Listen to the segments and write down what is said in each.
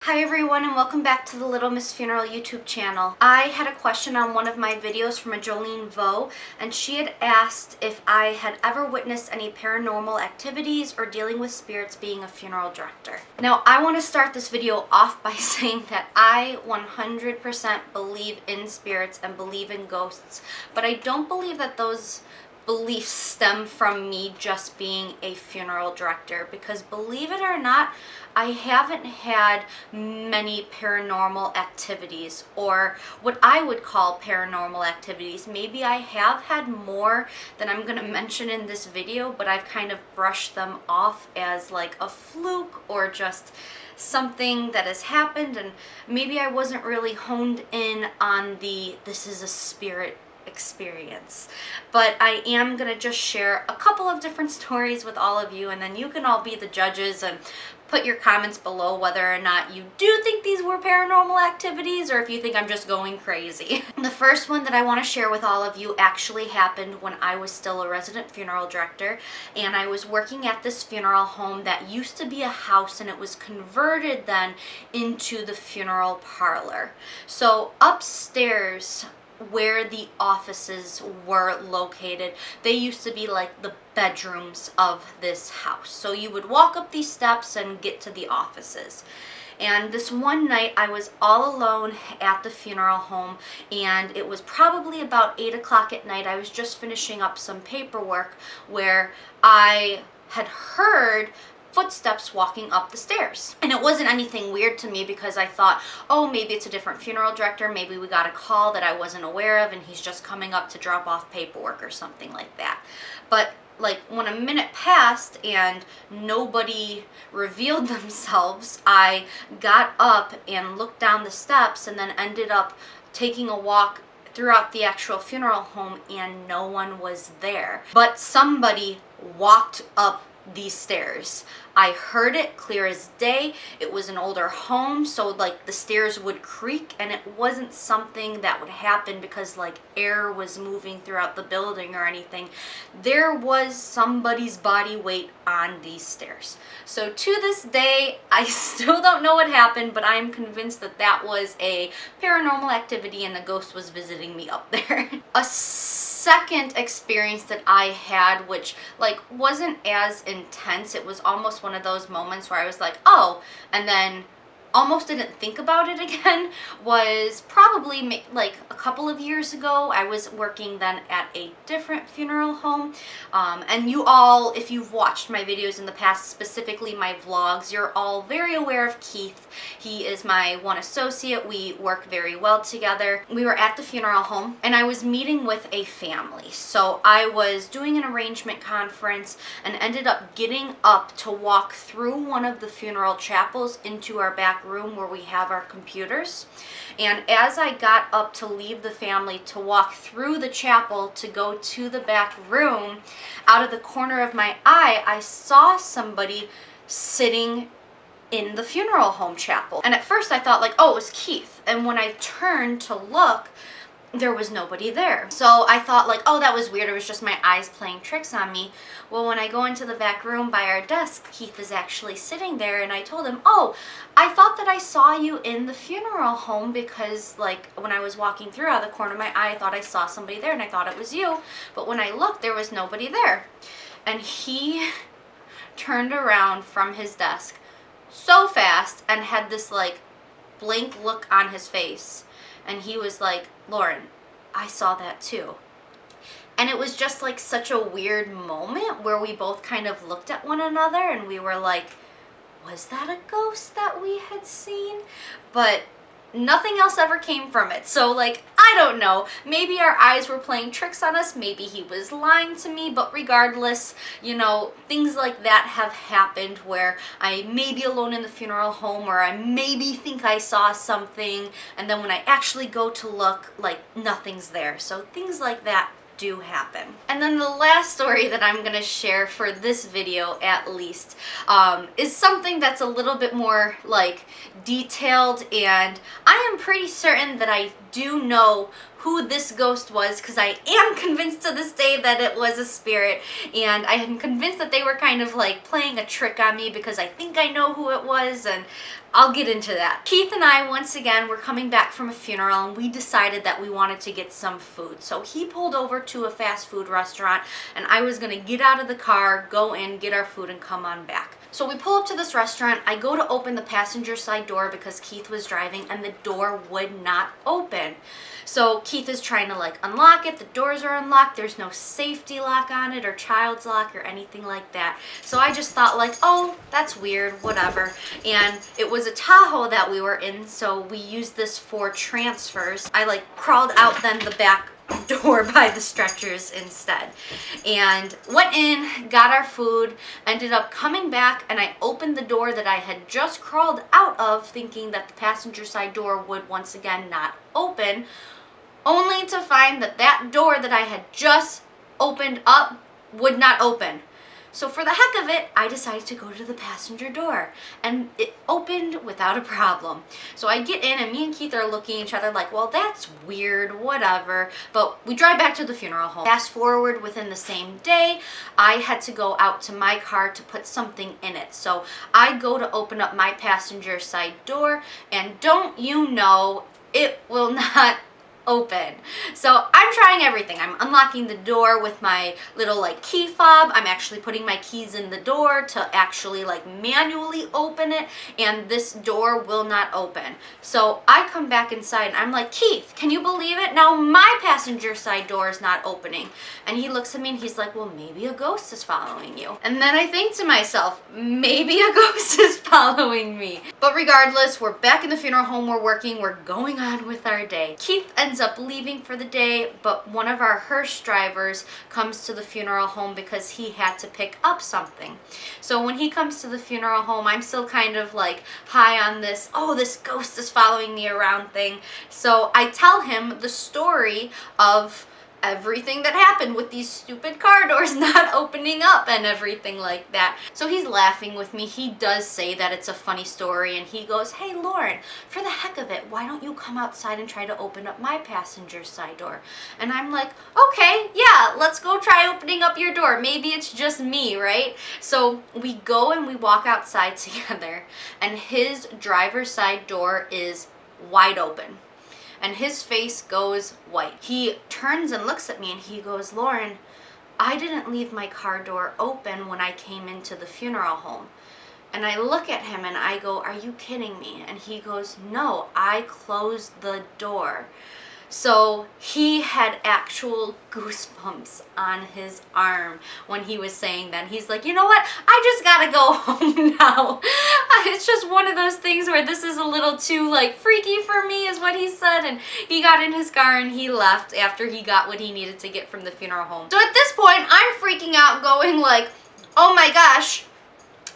Hi everyone and welcome back to the Little Miss Funeral YouTube channel. I had a question on one of my videos from a Jolene Vo, and she had asked if I had ever witnessed any paranormal activities or dealing with spirits being a funeral director. Now I want to start this video off by saying that I 100% believe in spirits and believe in ghosts, but I don't believe that those beliefs stem from me just being a funeral director, because believe it or not, I haven't had many paranormal activities, or what I would call paranormal activities. Maybe I have had more than I'm going to mention in this video, but I've kind of brushed them off as like a fluke or just something that has happened, and maybe I wasn't really honed in on the this is a spirit experience. But I am going to just share a couple of different stories with all of you, and then you can all be the judges and put your comments below whether or not you do think these were paranormal activities or if you think I'm just going crazy. The first one that I want to share with all of you actually happened when I was still a resident funeral director, and I was working at this funeral home that used to be a house, and it was converted then into the funeral parlor. So upstairs, where the offices were located, they used to be like the bedrooms of this house. So you would walk up these steps and get to the offices. And this one night I was all alone at the funeral home, and it was probably about 8 o'clock at night. I was just finishing up some paperwork where I had heard footsteps walking up the stairs. And it wasn't anything weird to me, because I thought, oh, maybe it's a different funeral director, maybe we got a call that I wasn't aware of and he's just coming up to drop off paperwork or something like that. But like when a minute passed and nobody revealed themselves, I got up and looked down the steps and then ended up taking a walk throughout the actual funeral home, and no one was there. But somebody walked up these stairs. I heard it clear as day. It was an older home, so like the stairs would creak, and it wasn't something that would happen because like air was moving throughout the building or anything. There was somebody's body weight on these stairs. So to this day, I still don't know what happened, but I'm convinced that that was a paranormal activity and the ghost was visiting me up there. A second experience that I had, which like wasn't as intense, it was almost one of those moments where I was like, oh, and then almost didn't think about it again, was probably like a couple of years ago. I was working then at a different funeral home, and you all, if you've watched my videos in the past, specifically my vlogs, you're all very aware of Keith. He is my one associate. We work very well together. We were at the funeral home and I was meeting with a family. So I was doing an arrangement conference and ended up getting up to walk through one of the funeral chapels into our back room where we have our computers. And as I got up to leave the family to walk through the chapel to go to the back room, out of the corner of my eye, I saw somebody sitting in the funeral home chapel. And at first I thought like, oh, it was Keith. And when I turned to look, there was nobody there. So I thought like, oh, that was weird. It was just my eyes playing tricks on me. Well, when I go into the back room by our desk, Keith is actually sitting there, and I told him, oh, I thought that I saw you in the funeral home, because like when I was walking through, out of the corner of my eye, I thought I saw somebody there and I thought it was you. But when I looked, there was nobody there. And he turned around from his desk so fast and had this like blank look on his face. And he was like, Lauren, I saw that too. And it was just like such a weird moment where we both kind of looked at one another and we were like, was that a ghost that we had seen? But nothing else ever came from it. So like, I don't know, maybe our eyes were playing tricks on us, maybe he was lying to me, but regardless, you know, things like that have happened where I may be alone in the funeral home, or I maybe think I saw something, and then when I actually go to look, like nothing's there. So things like that do happen. And then the last story that I'm gonna share for this video, at least, is something that's a little bit more like detailed, and I am pretty certain that I do know who this ghost was, because I am convinced to this day that it was a spirit, and I am convinced that they were kind of like playing a trick on me because I think I know who it was, and I'll get into that. Keith and I, once again, were coming back from a funeral, and we decided that we wanted to get some food. So he pulled over to a fast food restaurant, and I was gonna get out of the car, go in, get our food, and come on back. So we pull up to this restaurant. I go to open the passenger side door because Keith was driving, and the door would not open. So Keith is trying to like unlock it. The doors are unlocked. There's no safety lock on it or child's lock or anything like that. So I just thought like, oh, that's weird, whatever. And it was a Tahoe that we were in, so we used this for transfers. I like crawled out then the back door by the stretchers instead, and went in, got our food, ended up coming back, and I opened the door that I had just crawled out of, thinking that the passenger side door would once again not open, only to find that that door that I had just opened up would not open. So for the heck of it, I decided to go to the passenger door, and it opened without a problem. So I get in, and me and Keith are looking at each other like, well, that's weird, whatever. But we drive back to the funeral home. Fast forward, within the same day, I had to go out to my car to put something in it. So I go to open up my passenger side door, and don't you know, it will not open. So I'm trying everything. I'm unlocking the door with my little like key fob. I'm actually putting my keys in the door to actually like manually open it, and this door will not open. So I come back inside, and I'm like, Keith, can you believe it? Now my passenger side door is not opening. And he looks at me and he's like, well, maybe a ghost is following you. And then I think to myself, maybe a ghost is following me. But regardless, we're back in the funeral home, we're working, we're going on with our day. Keith ends up leaving for the day, but one of our hearse drivers comes to the funeral home because he had to pick up something. So when he comes to the funeral home, I'm still kind of like high on this, oh, this ghost is following me around thing. So I tell him the story of everything that happened with these stupid car doors not opening up and everything like that. So he's laughing with me. He does say that it's a funny story, and he goes, hey Lauren, for the heck of it, why don't you come outside and try to open up my passenger side door? And I'm like, okay, yeah, let's go try opening up your door. Maybe it's just me, right? So we go and we walk outside together, and his driver's side door is wide open, and his face goes white. He turns and looks at me, and he goes, Lauren, I didn't leave my car door open when I came into the funeral home. And I look at him and I go, are you kidding me? And he goes, no, I closed the door. So he had actual goosebumps on his arm when he was saying that. He's like, you know what? I just gotta go home now. It's just one of those things where this is a little too like freaky for me, is what he said. And he got in his car and he left after he got what he needed to get from the funeral home. So at this point, I'm freaking out, going like, oh my gosh,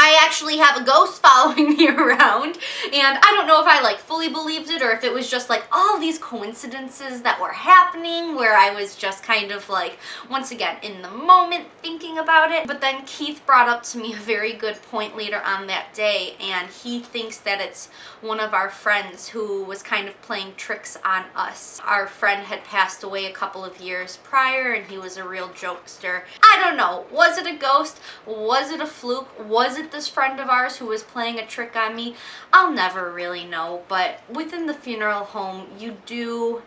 I actually have a ghost following me around, and I don't know if I like fully believed it or if it was just like all these coincidences that were happening where I was just kind of like, once again, in the moment thinking about it. But then Keith brought up to me a very good point later on that day, and he thinks that it's one of our friends who was kind of playing tricks on us. Our friend had passed away a couple of years prior, and he was a real jokester. I don't know, was it a ghost? Was it a fluke? Was it this friend of ours who was playing a trick on me? I'll never really know, but within the funeral home, you do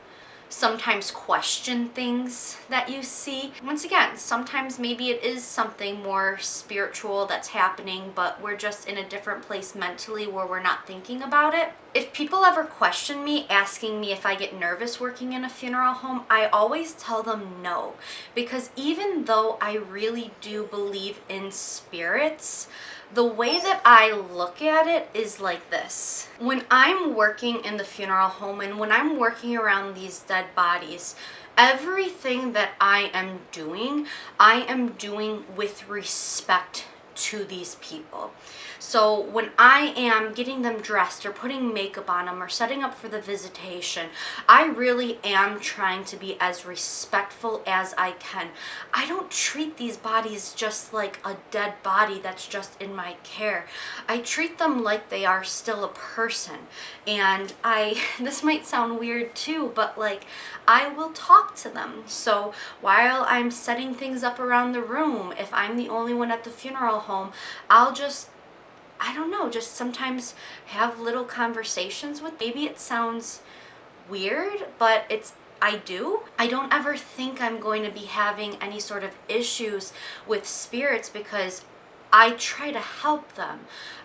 sometimes question things that you see. Once again, sometimes maybe it is something more spiritual that's happening, but we're just in a different place mentally where we're not thinking about it. If people ever question me, asking me if I get nervous working in a funeral home, I always tell them no, because even though I really do believe in spirits, the way that I look at it is like this. When I'm working in the funeral home and when I'm working around these dead bodies, everything that I am doing with respect to these people. So when I am getting them dressed or putting makeup on them or setting up for the visitation, I really am trying to be as respectful as I can. I don't treat these bodies just like a dead body that's just in my care. I treat them like they are still a person. And this might sound weird too, but like, I will talk to them. So while I'm setting things up around the room, if I'm the only one at the funeral home, I'll just, I don't know, just sometimes have little conversations with. Maybe it sounds weird, but I do. I don't ever think I'm going to be having any sort of issues with spirits because I try to help them.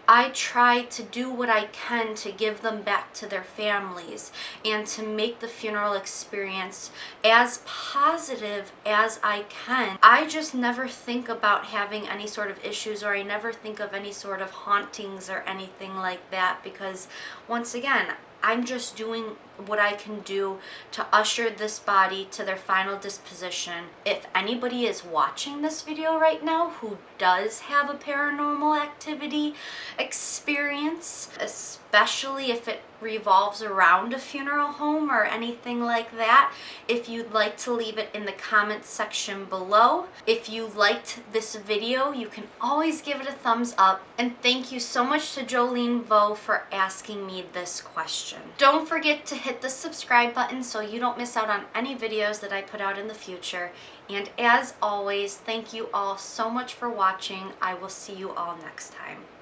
I try to do what I can to give them back to their families and to make the funeral experience as positive as I can. I just never think about having any sort of issues, or I never think of any sort of hauntings or anything like that, because once again, I'm just doing what I can do to usher this body to their final disposition. If anybody is watching this video right now who does have a paranormal activity experience, especially if it revolves around a funeral home or anything like that, if you'd like to leave it in the comments section below. If you liked this video, you can always give it a thumbs up. And thank you so much to Jolene Vo for asking me this question. Don't forget to hit the subscribe button so you don't miss out on any videos that I put out in the future. And as always, thank you all so much for watching. I will see you all next time.